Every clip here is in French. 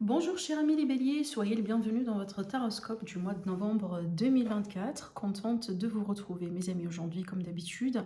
Bonjour chers amis les béliers, soyez les bienvenus dans votre taroscope du mois de novembre 2024. Contente de vous retrouver mes amis aujourd'hui comme d'habitude.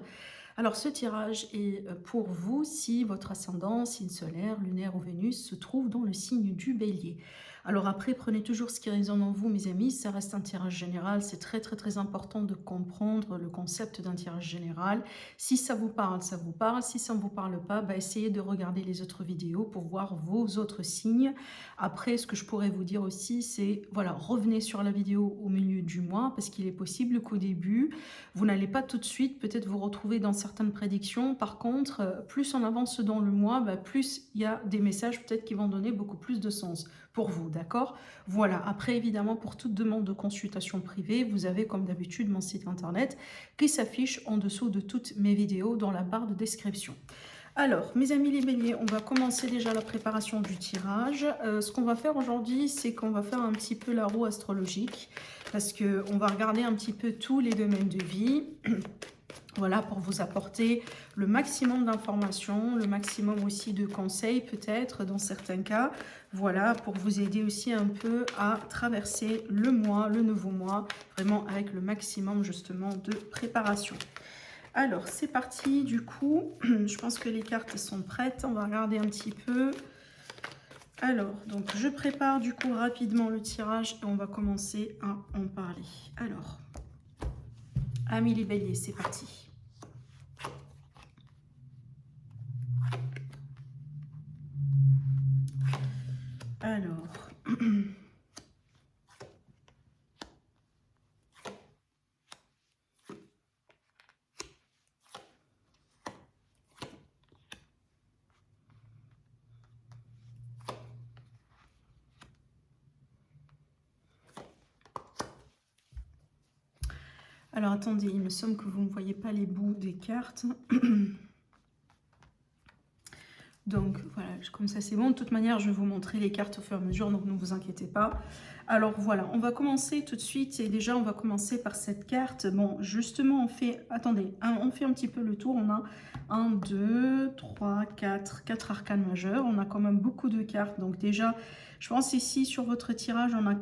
Alors ce tirage est pour vous si votre ascendant, signe solaire, lunaire ou Vénus se trouve dans le signe du bélier. Alors après, prenez toujours ce qui résonne en vous mes amis, ça reste un tirage général, c'est très important de comprendre le concept d'un tirage général. Si ça vous parle, ça vous parle, si ça ne vous parle pas, essayez de regarder les autres vidéos pour voir vos autres signes. Après, ce que je pourrais vous dire aussi, c'est voilà, revenez sur la vidéo au milieu du mois parce qu'il est possible qu'au début, vous n'allez pas tout de suite peut-être vous retrouver dans certaines prédictions. Par contre, plus on avance dans le mois, plus il y a des messages peut-être qui vont donner beaucoup plus de sens pour vous, d'accord? Voilà, après évidemment, pour toute demande de consultation privée, vous avez comme d'habitude mon site internet qui s'affiche en dessous de toutes mes vidéos dans la barre de description. Alors, mes amis les béliers, on va commencer déjà la préparation du tirage. Ce qu'on va faire aujourd'hui, c'est qu'on va faire un petit peu la roue astrologique parce qu'on va regarder un petit peu tous les domaines de vie. Voilà, pour vous apporter le maximum d'informations, le maximum aussi de conseils peut-être dans certains cas. Voilà, pour vous aider aussi un peu à traverser le mois, le nouveau mois, vraiment avec le maximum justement de préparation. Alors, c'est parti, du coup, je pense que les cartes sont prêtes, on va regarder un petit peu. Alors, donc je prépare du coup rapidement le tirage et on va commencer à en parler. Alors, amis les béliers, c'est parti. Alors, attendez, il me semble que vous ne voyez pas les bouts des cartes. Donc voilà, comme ça c'est bon. De toute manière, je vais vous montrer les cartes au fur et à mesure, donc ne vous inquiétez pas. Alors voilà, on va commencer tout de suite et déjà on va commencer par cette carte. Bon, justement, on fait, attendez, on fait un petit peu le tour. On a 1, 2, 3, 4 arcanes majeurs. On a quand même beaucoup de cartes. Donc déjà, je pense ici sur votre tirage, on n'a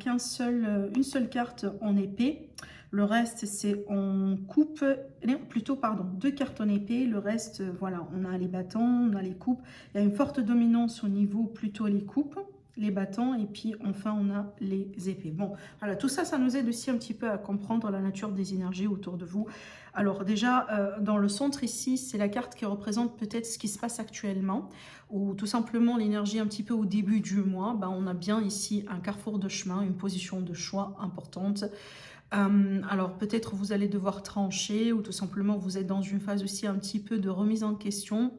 une seule carte en épée. Le reste, c'est en coupe, non, plutôt, pardon, 2 cartes en épée. Le reste, voilà, on a les bâtons, on a les coupes. Il y a une forte dominance au niveau plutôt les coupes, les bâtons, et puis enfin, on a les épées. Bon, voilà, tout ça, ça nous aide aussi un petit peu à comprendre la nature des énergies autour de vous. Alors déjà, dans le centre ici, c'est la carte qui représente peut-être ce qui se passe actuellement, ou tout simplement l'énergie un petit peu au début du mois. On a bien ici un carrefour de chemin, une position de choix importante. Alors peut-être vous allez devoir trancher ou tout simplement vous êtes dans une phase aussi un petit peu de remise en question.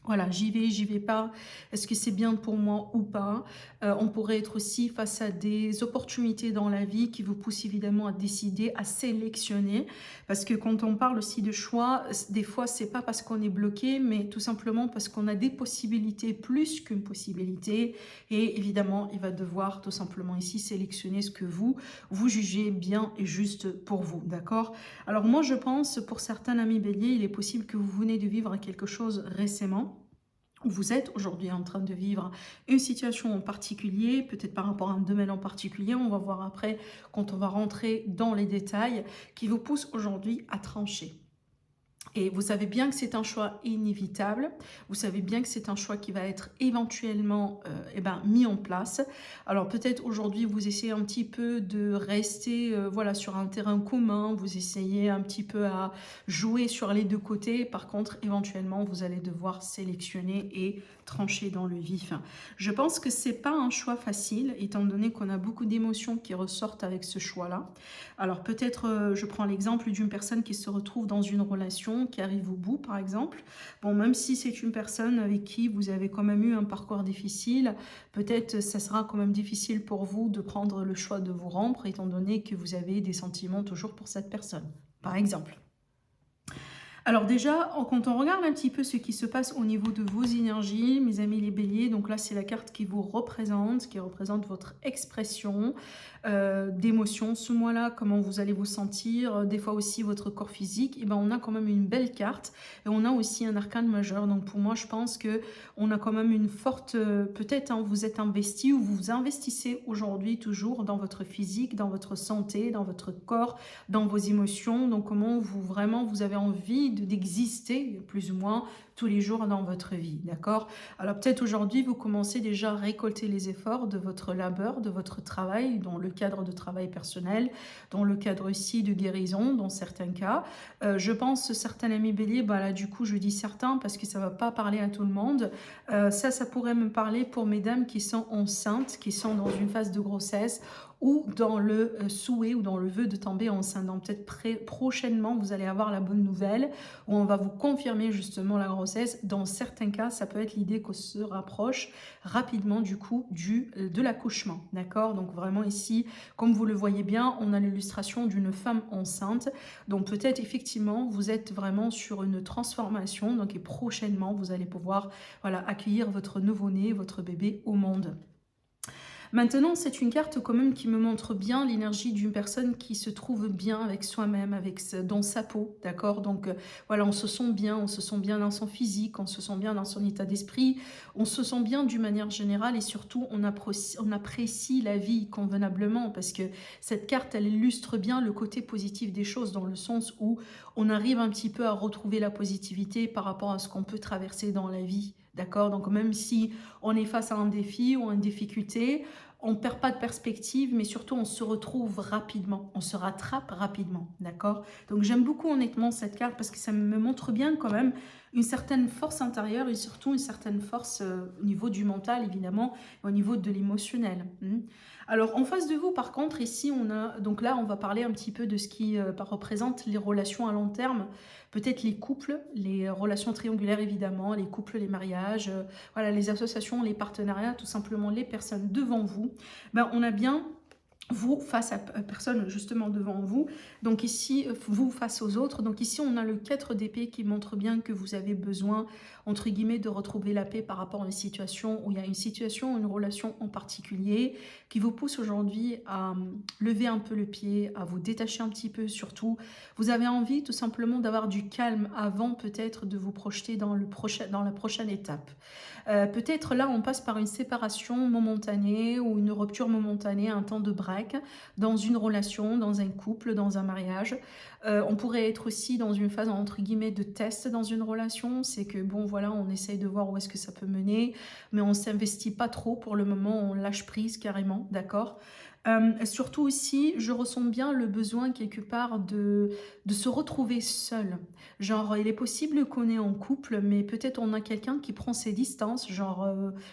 Voilà, j'y vais pas, est-ce que c'est bien pour moi ou pas? On pourrait être aussi face à des opportunités dans la vie qui vous poussent évidemment à décider, à sélectionner. Parce que quand on parle aussi de choix, des fois, c'est pas parce qu'on est bloqué, mais tout simplement parce qu'on a des possibilités plus qu'une possibilité. Et évidemment, il va devoir tout simplement ici sélectionner ce que vous jugez bien et juste pour vous, d'accord? Alors moi, je pense, pour certains amis béliers, il est possible que vous venez de vivre quelque chose récemment. Vous êtes aujourd'hui en train de vivre une situation en particulier, peut-être par rapport à un domaine en particulier, on va voir après quand on va rentrer dans les détails, qui vous pousse aujourd'hui à trancher. Et vous savez bien que c'est un choix inévitable, vous savez bien que c'est un choix qui va être éventuellement mis en place. Alors peut-être aujourd'hui vous essayez un petit peu de rester voilà, sur un terrain commun, vous essayez un petit peu à jouer sur les deux côtés, par contre éventuellement vous allez devoir sélectionner et trancher dans le vif. Je pense que c'est pas un choix facile, étant donné qu'on a beaucoup d'émotions qui ressortent avec ce choix-là. Alors peut-être, je prends l'exemple d'une personne qui se retrouve dans une relation, qui arrive au bout par exemple. Bon, même si c'est une personne avec qui vous avez quand même eu un parcours difficile, peut-être ça sera quand même difficile pour vous de prendre le choix de vous rompre, étant donné que vous avez des sentiments toujours pour cette personne, par exemple. Alors déjà, quand on regarde un petit peu ce qui se passe au niveau de vos énergies, mes amis les béliers, donc là c'est la carte qui vous représente, qui représente votre expression d'émotion ce mois-là, comment vous allez vous sentir, des fois aussi votre corps physique, et ben on a quand même une belle carte, et on a aussi un arcane majeur, donc pour moi je pense que on a quand même une forte, peut-être hein, vous êtes investi ou vous vous investissez aujourd'hui toujours dans votre physique, dans votre santé, dans votre corps, dans vos émotions, donc comment vous vraiment vous avez envie d'exister plus ou moins tous les jours dans votre vie, d'accord? Alors peut-être aujourd'hui vous commencez déjà à récolter les efforts de votre labeur, de votre travail, dans le cadre de travail personnel, dans le cadre aussi de guérison, dans certains cas. Je pense certains amis béliers, bah là du coup je dis certains parce que ça va pas parler à tout le monde. Ça pourrait me parler pour mesdames qui sont enceintes, qui sont dans une phase de grossesse ou dans le souhait ou dans le vœu de tomber enceinte. Donc peut-être prochainement, vous allez avoir la bonne nouvelle où on va vous confirmer justement la grossesse. Dans certains cas, ça peut être l'idée qu'on se rapproche rapidement du coup de l'accouchement. D'accord? Donc vraiment ici, comme vous le voyez bien, on a l'illustration d'une femme enceinte. Donc peut-être effectivement, vous êtes vraiment sur une transformation. Donc et prochainement, vous allez pouvoir voilà, accueillir votre nouveau-né, votre bébé au monde. Maintenant, c'est une carte quand même qui me montre bien l'énergie d'une personne qui se trouve bien avec soi-même, dans sa peau, d'accord? Donc voilà, on se sent bien dans son physique, on se sent bien dans son état d'esprit, on se sent bien d'une manière générale et surtout on apprécie la vie convenablement parce que cette carte, elle illustre bien le côté positif des choses dans le sens où on arrive un petit peu à retrouver la positivité par rapport à ce qu'on peut traverser dans la vie. D'accord? Donc même si on est face à un défi ou à une difficulté, on ne perd pas de perspective, mais surtout on se retrouve rapidement, on se rattrape rapidement, d'accord? Donc j'aime beaucoup honnêtement cette carte parce que ça me montre bien quand même une certaine force intérieure et surtout une certaine force au niveau du mental évidemment, et au niveau de l'émotionnel. Alors en face de vous par contre ici on a, donc là on va parler un petit peu de ce qui représente les relations à long terme, peut-être les couples, les relations triangulaires évidemment, les couples, les mariages, voilà, les associations, les partenariats, tout simplement les personnes devant vous. Ben, on a bien vous face à personne justement devant vous, donc ici vous face aux autres, donc ici on a le 4 d'épée qui montre bien que vous avez besoin entre guillemets de retrouver la paix par rapport à une situation où il y a une situation, une relation en particulier qui vous pousse aujourd'hui à lever un peu le pied, à vous détacher un petit peu, surtout vous avez envie tout simplement d'avoir du calme avant peut-être de vous projeter dans la prochaine étape. Peut-être là on passe par une séparation momentanée ou une rupture momentanée, un temps de break dans une relation, dans un couple, dans un mariage. On pourrait être aussi dans une phase entre guillemets de test dans une relation, c'est que bon voilà on essaye de voir où est-ce que ça peut mener, mais on s'investit pas trop pour le moment, on lâche prise carrément, d'accord? Surtout aussi, je ressens bien le besoin quelque part de se retrouver seul. Genre, il est possible qu'on est en couple, mais peut-être on a quelqu'un qui prend ses distances, genre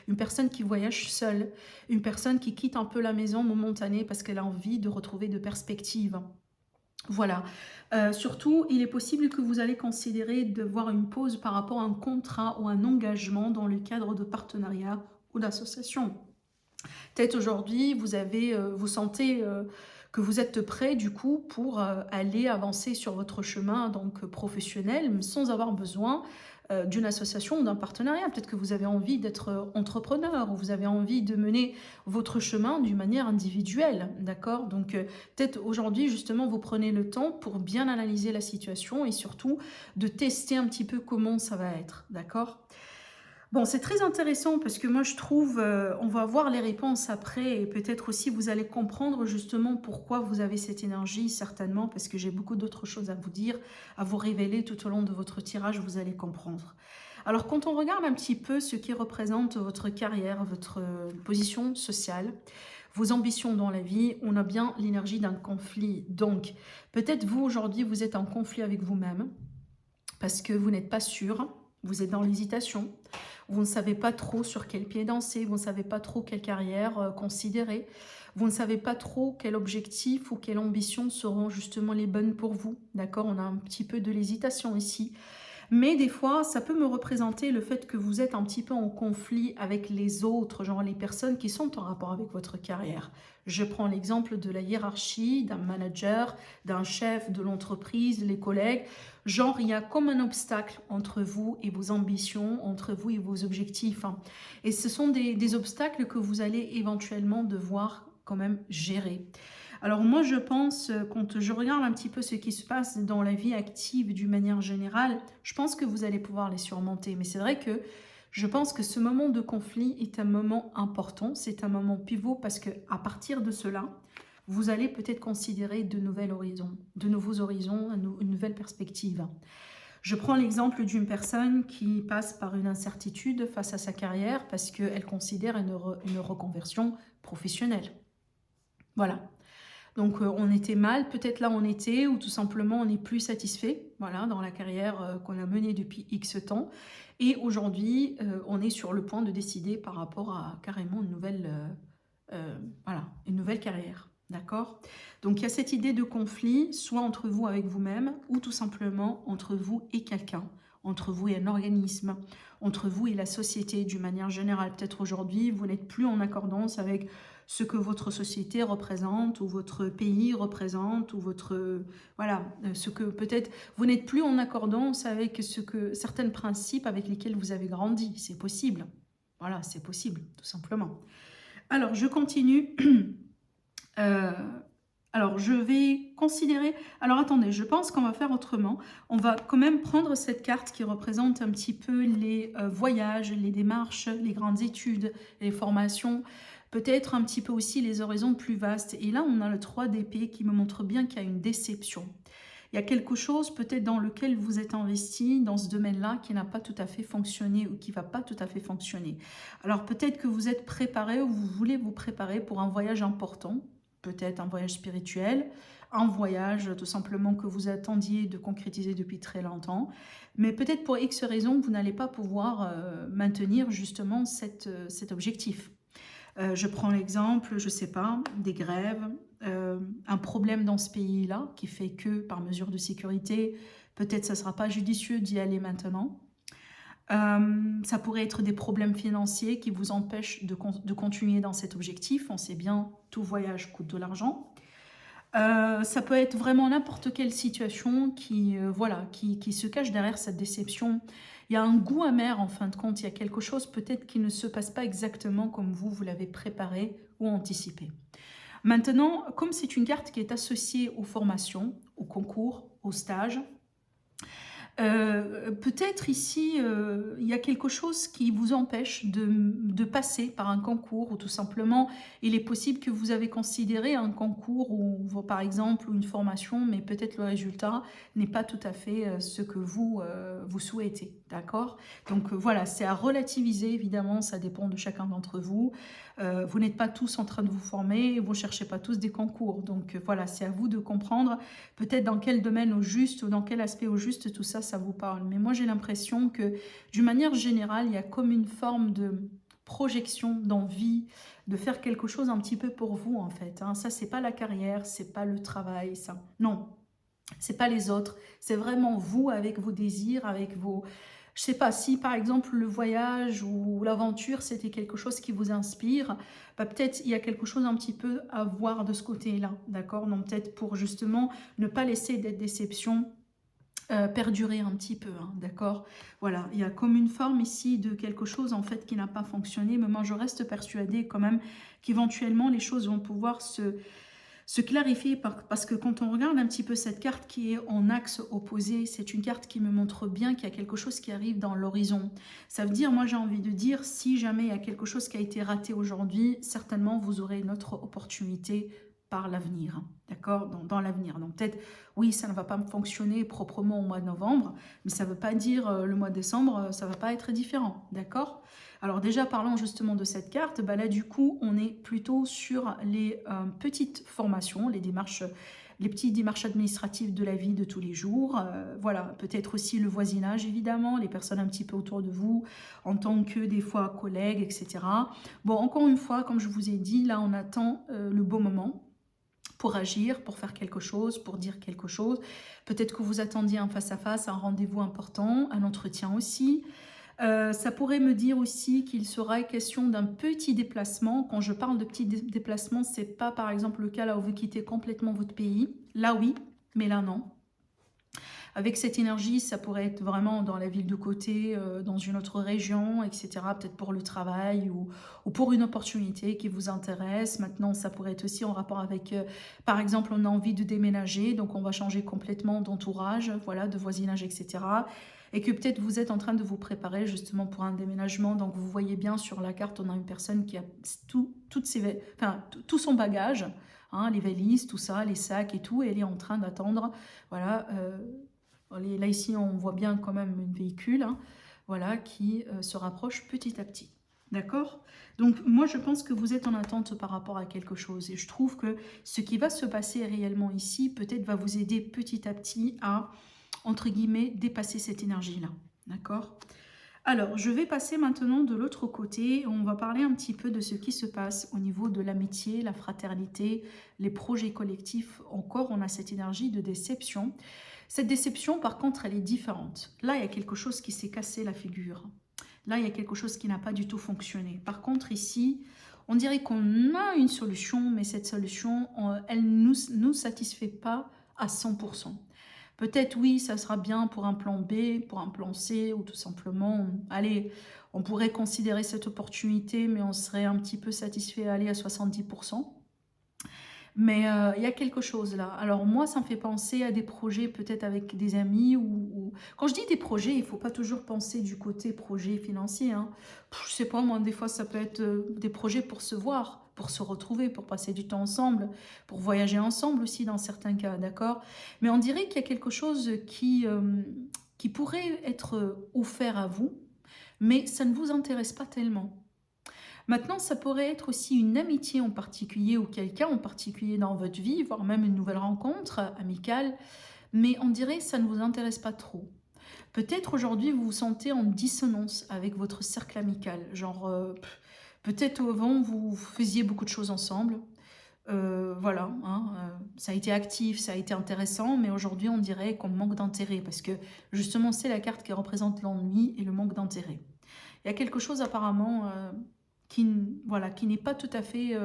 une personne qui voyage seule, une personne qui quitte un peu la maison momentanée parce qu'elle a envie de retrouver de perspectives. Voilà. Surtout, il est possible que vous allez considérer de voir une pause par rapport à un contrat ou un engagement dans le cadre de partenariat ou d'association. Peut-être aujourd'hui, vous sentez que vous êtes prêt du coup pour aller avancer sur votre chemin donc professionnel, mais sans avoir besoin d'une association ou d'un partenariat. Peut-être que vous avez envie d'être entrepreneur ou vous avez envie de mener votre chemin d'une manière individuelle, d'accord? Donc peut-être aujourd'hui justement vous prenez le temps pour bien analyser la situation et surtout de tester un petit peu comment ça va être, d'accord? Bon, c'est très intéressant parce que moi je trouve, on va voir les réponses après et peut-être aussi vous allez comprendre justement pourquoi vous avez cette énergie, certainement, parce que j'ai beaucoup d'autres choses à vous dire, à vous révéler tout au long de votre tirage, vous allez comprendre. Alors quand on regarde un petit peu ce qui représente votre carrière, votre position sociale, vos ambitions dans la vie, on a bien l'énergie d'un conflit. Donc peut-être vous aujourd'hui vous êtes en conflit avec vous-même parce que vous n'êtes pas sûr, vous êtes dans l'hésitation, vous ne savez pas trop sur quel pied danser, vous ne savez pas trop quelle carrière considérer, vous ne savez pas trop quel objectif ou quelle ambition seront justement les bonnes pour vous, d'accord? On a un petit peu de l'hésitation ici. Mais des fois, ça peut me représenter le fait que vous êtes un petit peu en conflit avec les autres, genre les personnes qui sont en rapport avec votre carrière. Je prends l'exemple de la hiérarchie, d'un manager, d'un chef de l'entreprise, les collègues. Genre, il y a comme un obstacle entre vous et vos ambitions, entre vous et vos objectifs, hein. Et ce sont des obstacles que vous allez éventuellement devoir quand même gérer. Alors moi, je pense, quand je regarde un petit peu ce qui se passe dans la vie active d'une manière générale, je pense que vous allez pouvoir les surmonter. Mais c'est vrai que je pense que ce moment de conflit est un moment important, c'est un moment pivot parce que à partir de cela, vous allez peut-être considérer de nouveaux horizons, une nouvelle perspective. Je prends l'exemple d'une personne qui passe par une incertitude face à sa carrière parce qu'elle considère une reconversion professionnelle. Voilà. Donc on était mal, peut-être là on était, ou tout simplement on n'est plus satisfait, voilà, dans la carrière qu'on a menée depuis X temps. Et aujourd'hui, on est sur le point de décider par rapport à carrément voilà, une nouvelle carrière. D'accord? Donc il y a cette idée de conflit, soit entre vous avec vous-même, ou tout simplement entre vous et quelqu'un, entre vous et un organisme, entre vous et la société d'une manière générale. Peut-être aujourd'hui, vous n'êtes plus en accordance avec ce que votre société représente, ou votre pays représente, ou votre... Voilà, ce que peut-être... Vous n'êtes plus en accordance avec certains principes avec lesquels vous avez grandi. C'est possible. Voilà, c'est possible, tout simplement. Alors, je continue. Euh, alors, je vais considérer... Alors, attendez, je pense qu'on va faire autrement. On va quand même prendre cette carte qui représente un petit peu les voyages, les démarches, les grandes études, les formations, peut-être un petit peu aussi les horizons plus vastes. Et là, on a le 3 d'épée qui me montre bien qu'il y a une déception. Il y a quelque chose peut-être dans lequel vous êtes investi dans ce domaine-là qui n'a pas tout à fait fonctionné ou qui ne va pas tout à fait fonctionner. Alors peut-être que vous êtes préparé ou vous voulez vous préparer pour un voyage important, peut-être un voyage spirituel, un voyage tout simplement que vous attendiez de concrétiser depuis très longtemps, mais peut-être pour X raisons, vous n'allez pas pouvoir maintenir justement cet objectif. Je prends l'exemple, je ne sais pas, des grèves, un problème dans ce pays-là qui fait que, par mesure de sécurité, peut-être ça ne sera pas judicieux d'y aller maintenant. Ça pourrait être des problèmes financiers qui vous empêchent de continuer dans cet objectif. On sait bien, tout voyage coûte de l'argent. Ça peut être vraiment n'importe quelle situation voilà, qui se cache derrière cette déception. Il y a un goût amer en fin de compte, il y a quelque chose peut-être qui ne se passe pas exactement comme vous l'avez préparé ou anticipé. Maintenant, comme c'est une carte qui est associée aux formations, aux concours, aux stages, peut-être ici, il y a quelque chose qui vous empêche de passer par un concours, ou tout simplement, il est possible que vous avez considéré un concours ou par exemple une formation, mais peut-être le résultat n'est pas tout à fait ce que vous souhaitez, d'accord? Donc voilà, c'est à relativiser, évidemment, ça dépend de chacun d'entre vous. Vous n'êtes pas tous en train de vous former, vous ne cherchez pas tous des concours, donc voilà, c'est à vous de comprendre peut-être dans quel domaine au juste ou dans quel aspect au juste tout ça, ça vous parle. Mais moi, j'ai l'impression que d'une manière générale, il y a comme une forme de projection, d'envie, de faire quelque chose un petit peu pour vous, en fait. Hein. Ça, c'est pas la carrière, c'est pas le travail, ça. Non, c'est pas les autres. C'est vraiment vous avec vos désirs, avec vos... Je sais pas, si par exemple le voyage ou l'aventure, c'était quelque chose qui vous inspire, bah, peut-être il y a quelque chose un petit peu à voir de ce côté-là, d'accord? Donc peut-être pour justement ne pas laisser des déceptions perdurer un petit peu, hein, d'accord? Voilà, il y a comme une forme ici de quelque chose en fait qui n'a pas fonctionné, mais moi je reste persuadée quand même qu'éventuellement les choses vont pouvoir se clarifier parce que quand on regarde un petit peu cette carte qui est en axe opposé, c'est une carte qui me montre bien qu'il y a quelque chose qui arrive dans l'horizon. Ça veut dire, moi j'ai envie de dire, si jamais il y a quelque chose qui a été raté aujourd'hui, certainement vous aurez une autre opportunité par l'avenir, d'accord, dans l'avenir. Donc peut-être, oui, ça ne va pas fonctionner proprement au mois de novembre, mais ça ne veut pas dire le mois de décembre, ça ne va pas être différent, d'accord? Alors déjà, parlons justement de cette carte, bah là du coup, on est plutôt sur les petites formations, les petites démarches administratives de la vie de tous les jours. Voilà, peut-être aussi le voisinage, évidemment, les personnes un petit peu autour de vous, en tant que des fois collègues, etc. Bon, encore une fois, comme je vous ai dit, là, on attend le bon moment pour agir, pour faire quelque chose, pour dire quelque chose. Peut-être que vous attendiez un face-à-face, un rendez-vous important, un entretien aussi. Ça pourrait me dire aussi qu'il sera question d'un petit déplacement. Quand je parle de petit déplacement, c'est pas par exemple le cas là où vous quittez complètement votre pays. Là oui, mais là non. Avec cette énergie, ça pourrait être vraiment dans la ville de côté, dans une autre région, etc. Peut-être pour le travail ou pour une opportunité qui vous intéresse. Maintenant, ça pourrait être aussi en rapport avec, par exemple, on a envie de déménager, donc on va changer complètement d'entourage, voilà, de voisinage, etc. Et que peut-être vous êtes en train de vous préparer justement pour un déménagement. Donc vous voyez bien sur la carte, on a une personne qui a tout son bagage, hein, les valises, tout ça, les sacs et tout, et elle est en train d'attendre, voilà, là, ici, on voit bien quand même un véhicule, hein, voilà, qui se rapproche petit à petit. D'accord? Donc, moi, je pense que vous êtes en attente par rapport à quelque chose. Et je trouve que ce qui va se passer réellement ici, peut-être va vous aider petit à petit à, entre guillemets, dépasser cette énergie-là. D'accord? Alors, je vais passer maintenant de l'autre côté. On va parler un petit peu de ce qui se passe au niveau de l'amitié, la fraternité, les projets collectifs. Encore, on a cette énergie de déception. Cette déception, par contre, elle est différente. Là, il y a quelque chose qui s'est cassé la figure. Là, il y a quelque chose qui n'a pas du tout fonctionné. Par contre, ici, on dirait qu'on a une solution, mais cette solution, elle ne nous satisfait pas à 100%. Peut-être, oui, ça sera bien pour un plan B, pour un plan C, ou tout simplement, allez, on pourrait considérer cette opportunité, mais on serait un petit peu satisfait à aller à 70%. Mais il y a quelque chose là. Alors moi, ça me fait penser à des projets peut-être avec des amis Quand je dis des projets, il ne faut pas toujours penser du côté projet financier, hein. Je sais pas, moi, des fois, ça peut être des projets pour se voir, pour se retrouver, pour passer du temps ensemble, pour voyager ensemble aussi dans certains cas, d'accord? Mais on dirait qu'il y a quelque chose qui pourrait être offert à vous, mais ça ne vous intéresse pas tellement. Maintenant, ça pourrait être aussi une amitié en particulier ou quelqu'un en particulier dans votre vie, voire même une nouvelle rencontre amicale, mais on dirait que ça ne vous intéresse pas trop. Peut-être aujourd'hui vous vous sentez en dissonance avec votre cercle amical, genre peut-être avant vous faisiez beaucoup de choses ensemble, voilà, hein, ça a été actif, ça a été intéressant, mais aujourd'hui on dirait qu'on manque d'intérêt parce que justement c'est la carte qui représente l'ennui et le manque d'intérêt. Il y a quelque chose apparemment voilà, qui n'est pas tout à fait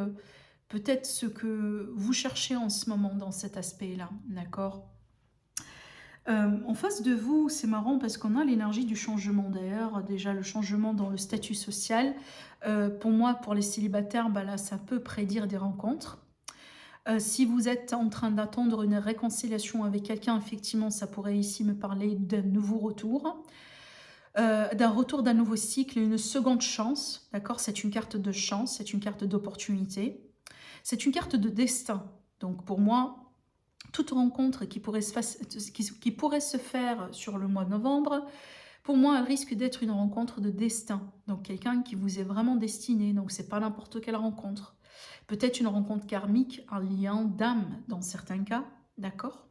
peut-être ce que vous cherchez en ce moment dans cet aspect-là, d'accord? En face de vous, c'est marrant parce qu'on a l'énergie du changement d'ailleurs, déjà le changement dans le statut social. Pour moi, pour les célibataires, bah là, ça peut prédire des rencontres. Si vous êtes en train d'attendre une réconciliation avec quelqu'un, effectivement, ça pourrait ici me parler d'un nouveau retour. D'un retour d'un nouveau cycle, une seconde chance, d'accord? C'est une carte de chance, c'est une carte d'opportunité, c'est une carte de destin. Donc pour moi, toute rencontre qui pourrait se faire sur le mois de novembre, pour moi, elle risque d'être une rencontre de destin. Donc quelqu'un qui vous est vraiment destiné, donc c'est pas n'importe quelle rencontre. Peut-être une rencontre karmique, un lien d'âme dans certains cas, d'accord?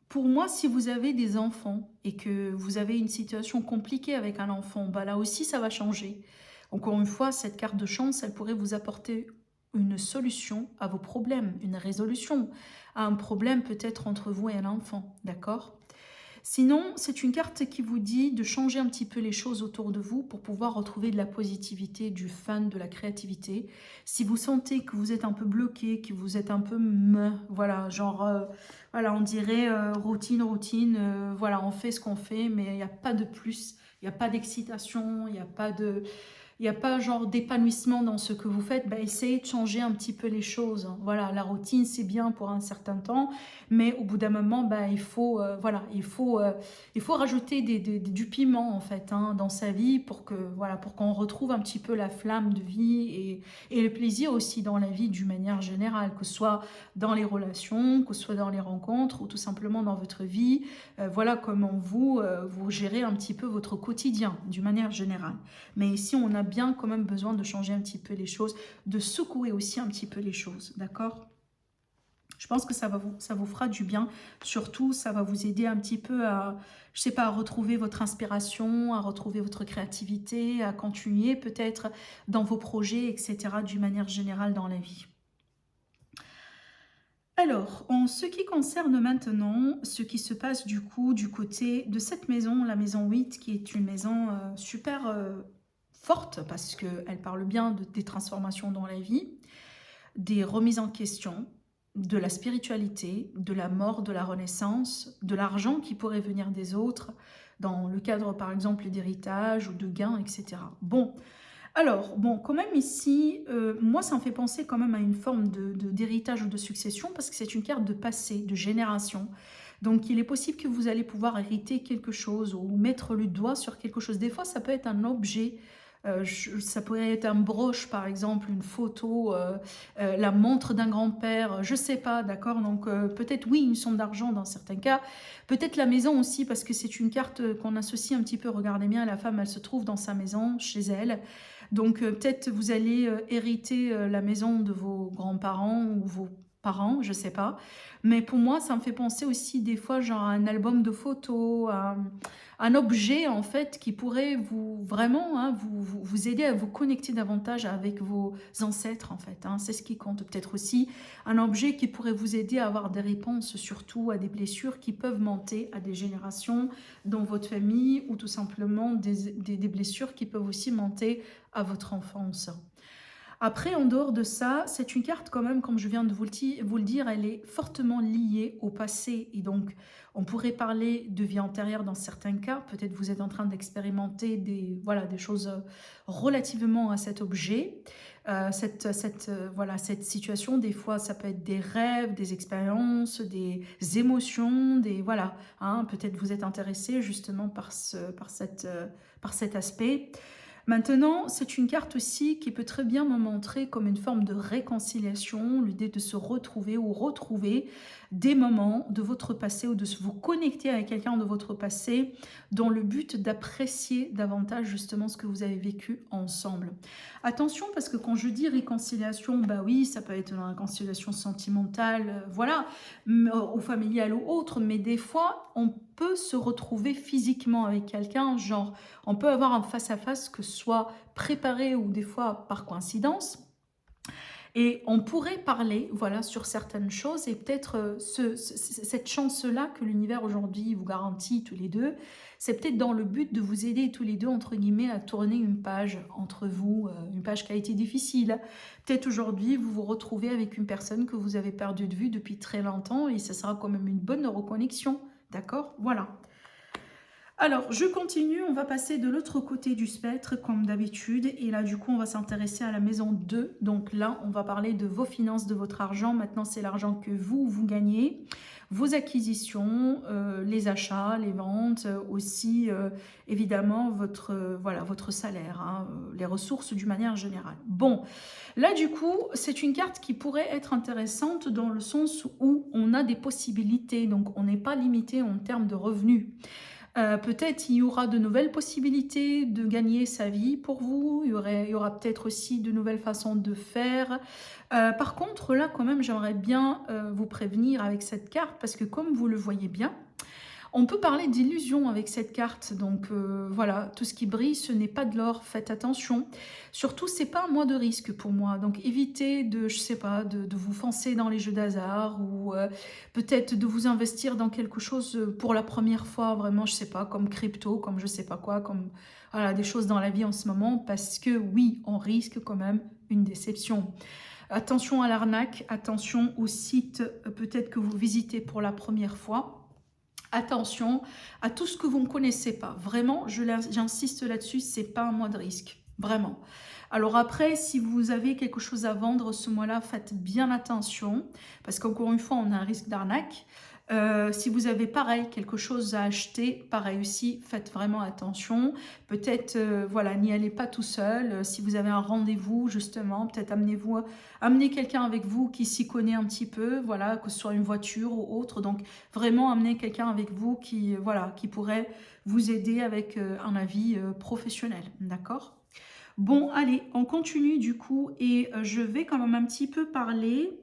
Pour moi, si vous avez des enfants et que vous avez une situation compliquée avec un enfant, bah là aussi, ça va changer. Encore une fois, cette carte de chance, elle pourrait vous apporter une solution à vos problèmes, une résolution à un problème peut-être entre vous et un enfant, d'accord? Sinon, c'est une carte qui vous dit de changer un petit peu les choses autour de vous pour pouvoir retrouver de la positivité, du fun, de la créativité. Si vous sentez que vous êtes un peu bloqué, que vous êtes un peu voilà, genre, voilà, on dirait routine, voilà, on fait ce qu'on fait, mais il n'y a pas de plus, il n'y a pas d'excitation, il n'y a pas de... Il n'y a pas genre d'épanouissement dans ce que vous faites, bah, essayez de changer un petit peu les choses. Voilà, la routine, c'est bien pour un certain temps, mais au bout d'un moment, bah, voilà, il faut rajouter du piment en fait, hein, dans sa vie pour que voilà, pour qu'on retrouve un petit peu la flamme de vie et le plaisir aussi dans la vie d'une manière générale, que ce soit dans les relations, que ce soit dans les rencontres ou tout simplement dans votre vie. Voilà comment vous gérez un petit peu votre quotidien d'une manière générale. Mais ici, on a bien quand même besoin de changer un petit peu les choses, de secouer aussi un petit peu les choses, d'accord? Je pense que ça vous fera du bien. Surtout, ça va vous aider un petit peu à, je sais pas, à retrouver votre inspiration, à retrouver votre créativité, à continuer peut-être dans vos projets, etc. d'une manière générale dans la vie. Alors, en ce qui concerne maintenant ce qui se passe du coup du côté de cette maison, la maison 8, qui est une maison super forte parce qu'elle parle bien des transformations dans la vie, des remises en question, de la spiritualité, de la mort, de la renaissance, de l'argent qui pourrait venir des autres, dans le cadre par exemple d'héritage ou de gains, etc. Bon, alors, bon, quand même ici, moi ça me fait penser quand même à une forme d'héritage ou de succession parce que c'est une carte de passé, de génération. Donc il est possible que vous allez pouvoir hériter quelque chose ou mettre le doigt sur quelque chose. Des fois ça peut être un objet, ça pourrait être un broche par exemple, une photo, la montre d'un grand-père, je sais pas, d'accord. Donc peut-être oui une somme d'argent dans certains cas, peut-être la maison aussi parce que c'est une carte qu'on associe un petit peu, regardez bien, la femme elle se trouve dans sa maison, chez elle. Donc peut-être vous allez hériter la maison de vos grands-parents ou vos parents, je sais pas. Mais pour moi, ça me fait penser aussi des fois genre à un album de photos, à un objet en fait qui pourrait vous vraiment hein, vous aider à vous connecter davantage avec vos ancêtres en fait. Hein. C'est ce qui compte. Peut-être aussi un objet qui pourrait vous aider à avoir des réponses surtout à des blessures qui peuvent monter à des générations dans votre famille ou tout simplement des blessures qui peuvent aussi monter à votre enfance. Après, en dehors de ça, c'est une carte quand même, comme je viens de vous le dire, elle est fortement liée au passé. Et donc, on pourrait parler de vie antérieure dans certains cas. Peut-être vous êtes en train d'expérimenter voilà, des choses relativement à cet objet. Voilà, cette situation, des fois, ça peut être des rêves, des expériences, des émotions, voilà. Hein, peut-être vous êtes intéressé justement par cet aspect. Maintenant, c'est une carte aussi qui peut très bien me montrer comme une forme de réconciliation, l'idée de se retrouver ou retrouver des moments de votre passé ou de vous connecter avec quelqu'un de votre passé dans le but d'apprécier davantage justement ce que vous avez vécu ensemble. Attention parce que quand je dis réconciliation, bah oui, ça peut être une réconciliation sentimentale, voilà, ou familiale ou autre, mais des fois, on peut se retrouver physiquement avec quelqu'un, genre on peut avoir un face-à-face que ce soit préparé ou des fois par coïncidence. Et on pourrait parler voilà, sur certaines choses et peut-être cette chance-là que l'univers aujourd'hui vous garantit tous les deux, c'est peut-être dans le but de vous aider tous les deux, entre guillemets, à tourner une page entre vous, une page qui a été difficile. Peut-être aujourd'hui, vous vous retrouvez avec une personne que vous avez perdue de vue depuis très longtemps et ça sera quand même une bonne reconnexion. D'accord? Voilà. Alors, je continue, on va passer de l'autre côté du spectre, comme d'habitude. Et là, du coup, on va s'intéresser à la maison 2. Donc là, on va parler de vos finances, de votre argent. Maintenant, c'est l'argent que vous gagnez, vos acquisitions, les achats, les ventes, aussi, évidemment, votre salaire, hein, les ressources d'une manière générale. Bon, là, du coup, c'est une carte qui pourrait être intéressante dans le sens où on a des possibilités. Donc, on n'est pas limité en termes de revenus. Peut-être il y aura de nouvelles possibilités de gagner sa vie pour vous, il y aura peut-être aussi de nouvelles façons de faire. Par contre, là, quand même, j'aimerais bien vous prévenir avec cette carte, parce que comme vous le voyez bien, on peut parler d'illusion avec cette carte, donc voilà, tout ce qui brille, ce n'est pas de l'or, faites attention. Surtout, c'est pas un mois de risque pour moi, donc évitez de, je sais pas, de vous foncer dans les jeux d'hasard ou peut-être de vous investir dans quelque chose pour la première fois, vraiment, je sais pas, comme crypto, comme je sais pas quoi, comme voilà, des choses dans la vie en ce moment, parce que oui, on risque quand même une déception. Attention à l'arnaque, attention aux sites peut-être que vous visitez pour la première fois. Attention à tout ce que vous ne connaissez pas. Vraiment, j'insiste là-dessus, c'est pas un mois de risque. Vraiment. Alors après, si vous avez quelque chose à vendre ce mois-là, faites bien attention. Parce qu'encore une fois, on a un risque d'arnaque. Si vous avez pareil, quelque chose à acheter, pareil aussi, faites vraiment attention. Peut-être, voilà, n'y allez pas tout seul. Si vous avez un rendez-vous, justement, peut-être amenez quelqu'un avec vous qui s'y connaît un petit peu, voilà, que ce soit une voiture ou autre. Donc, vraiment, amenez quelqu'un avec vous qui, voilà, qui pourrait vous aider avec un avis professionnel, d'accord? Bon, allez, on continue du coup et je vais quand même un petit peu parler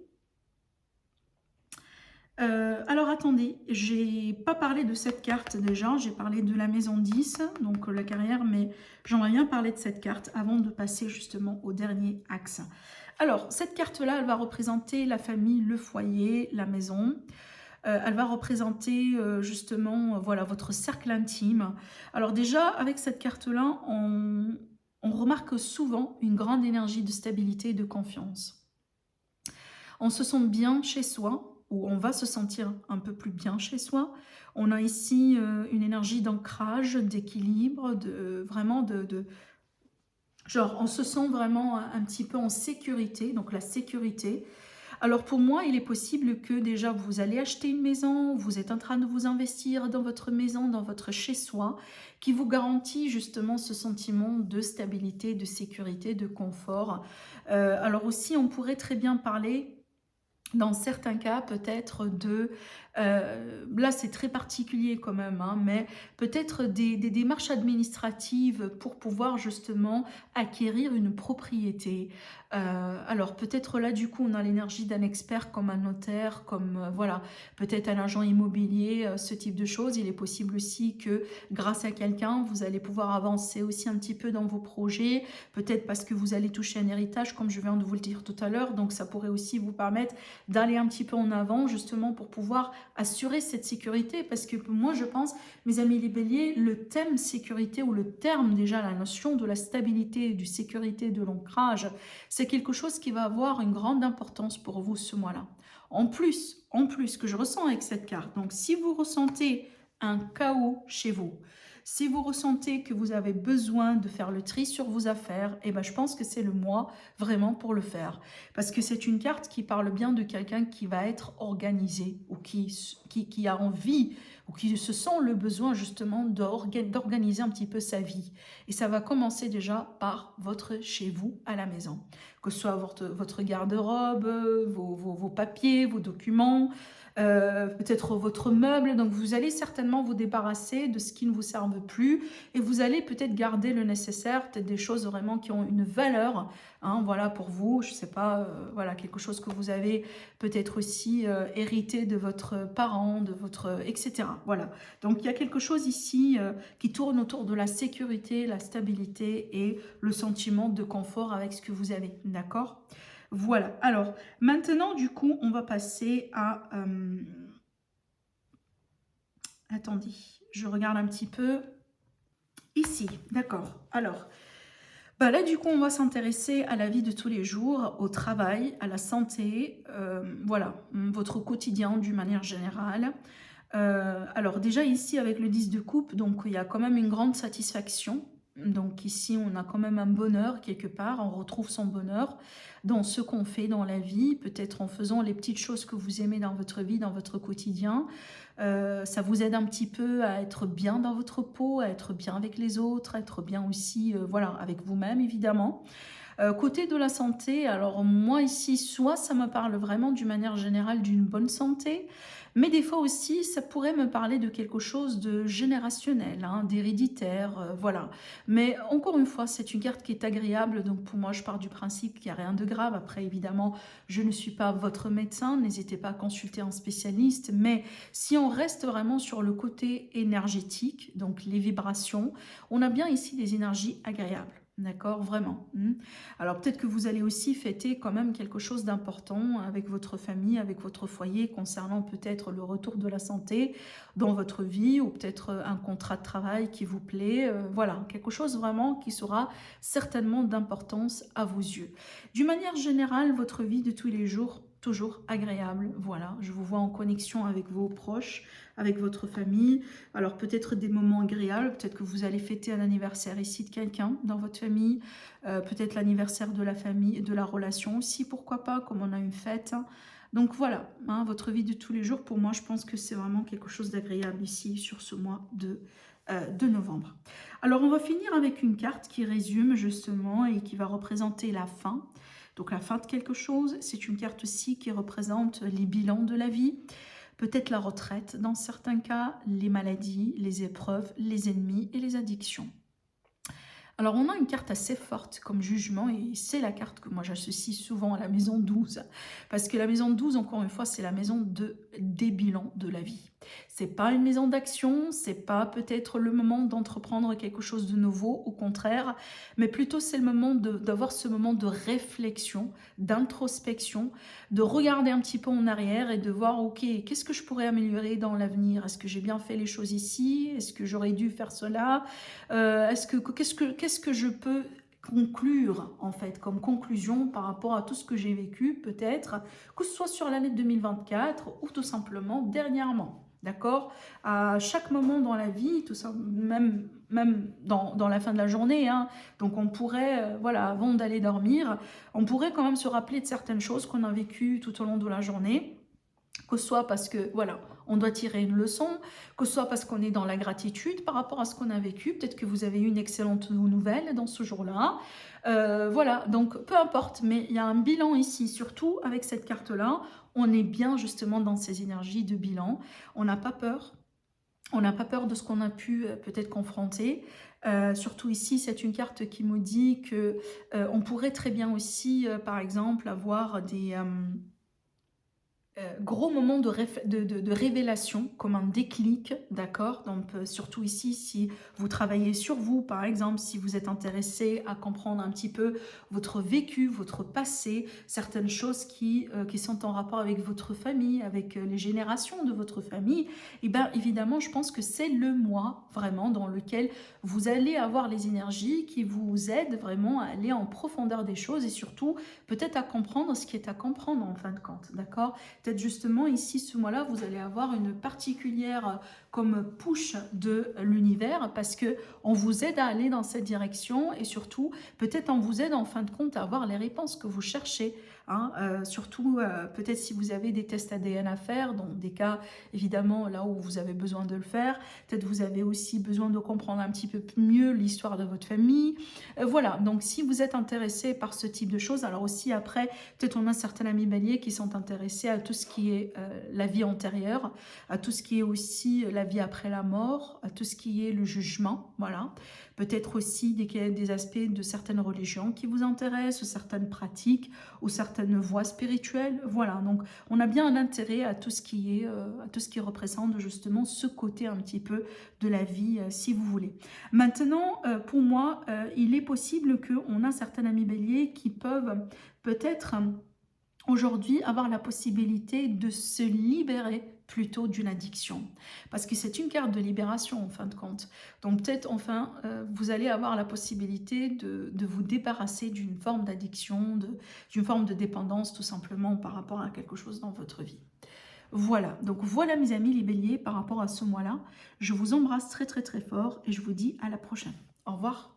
Alors attendez, j'ai pas parlé de cette carte déjà, j'ai parlé de la maison 10, donc la carrière, mais j'aimerais bien parler de cette carte avant de passer justement au dernier axe. Alors, cette carte-là, elle va représenter la famille, le foyer, la maison. Elle va représenter justement voilà, votre cercle intime. Alors déjà, avec cette carte-là, on remarque souvent une grande énergie de stabilité et de confiance. On se sent bien chez soi, ou on va se sentir un peu plus bien chez soi. On a ici une énergie d'ancrage, d'équilibre, vraiment genre on se sent vraiment un petit peu en sécurité, donc la sécurité. Alors pour moi, il est possible que déjà vous allez acheter une maison, vous êtes en train de vous investir dans votre maison, dans votre chez-soi, qui vous garantit justement ce sentiment de stabilité, de sécurité, de confort. Alors aussi, on pourrait très bien parler dans certains cas peut-être là c'est très particulier quand même, hein, mais peut-être des démarches administratives pour pouvoir justement acquérir une propriété. Alors peut-être là du coup on a l'énergie d'un expert comme un notaire, comme voilà, peut-être un agent immobilier, ce type de choses. Il est possible aussi que grâce à quelqu'un vous allez pouvoir avancer aussi un petit peu dans vos projets, peut-être parce que vous allez toucher un héritage comme je viens de vous le dire tout à l'heure, donc ça pourrait aussi vous permettre d'aller un petit peu en avant justement pour pouvoir assurer cette sécurité, parce que moi je pense, mes amis les béliers, le thème sécurité ou le terme déjà, la notion de la stabilité, du sécurité, de l'ancrage, c'est quelque chose qui va avoir une grande importance pour vous ce mois-là. En plus que je ressens avec cette carte, donc si vous ressentez un chaos chez vous, si vous ressentez que vous avez besoin de faire le tri sur vos affaires, et ben je pense que c'est le mois vraiment pour le faire. Parce que c'est une carte qui parle bien de quelqu'un qui va être organisé ou qui a envie ou qui se sent le besoin justement d'organiser un petit peu sa vie. Et ça va commencer déjà par votre chez vous à la maison. Que ce soit votre garde-robe, vos papiers, vos documents, peut-être votre meuble. Donc vous allez certainement vous débarrasser de ce qui ne vous serve plus et vous allez peut-être garder le nécessaire, peut-être des choses vraiment qui ont une valeur, hein, voilà, pour vous, je sais pas, voilà, quelque chose que vous avez peut-être aussi hérité de votre parent, de votre, etc. Voilà, donc il y a quelque chose ici qui tourne autour de la sécurité, la stabilité et le sentiment de confort avec ce que vous avez, d'accord? Voilà, alors maintenant du coup on va passer à... attendez, je regarde un petit peu ici, d'accord. Alors, bah là du coup on va s'intéresser à la vie de tous les jours, au travail, à la santé, voilà, votre quotidien d'une manière générale. Alors déjà ici avec le 10 de coupe, donc il y a quand même une grande satisfaction. Donc ici on a quand même un bonheur quelque part, on retrouve son bonheur dans ce qu'on fait dans la vie, peut-être en faisant les petites choses que vous aimez dans votre vie, dans votre quotidien. Ça vous aide un petit peu à être bien dans votre peau, à être bien avec les autres, à être bien aussi voilà, avec vous-même évidemment. Côté de la santé, alors moi ici, soit ça me parle vraiment d'une manière générale d'une bonne santé, mais des fois aussi ça pourrait me parler de quelque chose de générationnel, hein, d'héréditaire, voilà. Mais encore une fois, c'est une carte qui est agréable, donc pour moi je pars du principe qu'il n'y a rien de grave. Après évidemment, je ne suis pas votre médecin, n'hésitez pas à consulter un spécialiste, mais si on reste vraiment sur le côté énergétique, donc les vibrations, on a bien ici des énergies agréables. D'accord, vraiment. Alors peut-être que vous allez aussi fêter quand même quelque chose d'important avec votre famille, avec votre foyer, concernant peut-être le retour de la santé dans votre vie ou peut-être un contrat de travail qui vous plaît. Voilà, quelque chose vraiment qui sera certainement d'importance à vos yeux. D'une manière générale, votre vie de tous les jours, toujours agréable. Voilà, je vous vois en connexion avec vos proches, avec votre famille. Alors peut-être des moments agréables, peut-être que vous allez fêter un anniversaire ici de quelqu'un dans votre famille, peut-être l'anniversaire de la famille, de la relation aussi, pourquoi pas, comme on a une fête. Donc voilà, hein, votre vie de tous les jours, pour moi, je pense que c'est vraiment quelque chose d'agréable ici sur ce mois de novembre. Alors on va finir avec une carte qui résume justement et qui va représenter la fin. Donc la fin de quelque chose, c'est une carte aussi qui représente les bilans de la vie, peut-être la retraite dans certains cas, les maladies, les épreuves, les ennemis et les addictions. Alors, on a une carte assez forte comme jugement et c'est la carte que moi j'associe souvent à la maison 12. Parce que la maison 12, encore une fois, c'est la maison des bilans de la vie. C'est pas une maison d'action, c'est pas peut-être le moment d'entreprendre quelque chose de nouveau, au contraire, mais plutôt c'est le moment d'avoir ce moment de réflexion, d'introspection, de regarder un petit peu en arrière et de voir, ok, qu'est-ce que je pourrais améliorer dans l'avenir? Est-ce que j'ai bien fait les choses ici? Est-ce que j'aurais dû faire cela? Qu'est-ce que je peux conclure en fait comme conclusion par rapport à tout ce que j'ai vécu peut-être, que ce soit sur l'année 2024 ou tout simplement dernièrement. D'accord? À chaque moment dans la vie, tout ça, même dans la fin de la journée, hein, donc on pourrait, voilà, avant d'aller dormir, on pourrait quand même se rappeler de certaines choses qu'on a vécues tout au long de la journée, que ce soit parce que, voilà, on doit tirer une leçon, que ce soit parce qu'on est dans la gratitude par rapport à ce qu'on a vécu, peut-être que vous avez eu une excellente nouvelle dans ce jour-là. Voilà, donc peu importe, mais il y a un bilan ici, surtout avec cette carte-là, on est bien justement dans ces énergies de bilan, on n'a pas peur. On n'a pas peur de ce qu'on a pu peut-être confronter. Surtout ici, c'est une carte qui nous dit que on pourrait très bien aussi, par exemple, avoir des gros moment de révélation, comme un déclic, d'accord? Donc, surtout ici, si vous travaillez sur vous, par exemple, si vous êtes intéressé à comprendre un petit peu votre vécu, votre passé, certaines choses qui sont en rapport avec votre famille, avec les générations de votre famille, et bien évidemment, je pense que c'est le mois vraiment dans lequel vous allez avoir les énergies qui vous aident vraiment à aller en profondeur des choses et surtout peut-être à comprendre ce qui est à comprendre en fin de compte, d'accord? Peut-être justement ici, ce mois-là, vous allez avoir une particulière comme push de l'univers parce que on vous aide à aller dans cette direction et surtout, peut-être on vous aide en fin de compte à avoir les réponses que vous cherchez. Hein, surtout, peut-être si vous avez des tests ADN à faire, dans des cas évidemment là où vous avez besoin de le faire, peut-être vous avez aussi besoin de comprendre un petit peu mieux l'histoire de votre famille. Voilà, donc si vous êtes intéressé par ce type de choses, alors aussi après, peut-être on a certains amis béliers qui sont intéressés à tout ce qui est la vie antérieure, à tout ce qui est aussi la vie après la mort, à tout ce qui est le jugement, voilà. Peut-être aussi des aspects de certaines religions qui vous intéressent, ou certaines pratiques, ou certaines voies spirituelles, voilà. Donc on a bien un intérêt à tout ce qui représente justement ce côté un petit peu de la vie, si vous voulez. Maintenant, pour moi, il est possible qu'on a certains amis béliers qui peuvent peut-être aujourd'hui avoir la possibilité de se libérer plutôt d'une addiction. Parce que c'est une carte de libération en fin de compte. Donc peut-être enfin, vous allez avoir la possibilité de vous débarrasser d'une forme d'addiction, d'une forme de dépendance tout simplement par rapport à quelque chose dans votre vie. Voilà, donc voilà mes amis les béliers par rapport à ce mois-là. Je vous embrasse très très très fort et je vous dis à la prochaine. Au revoir.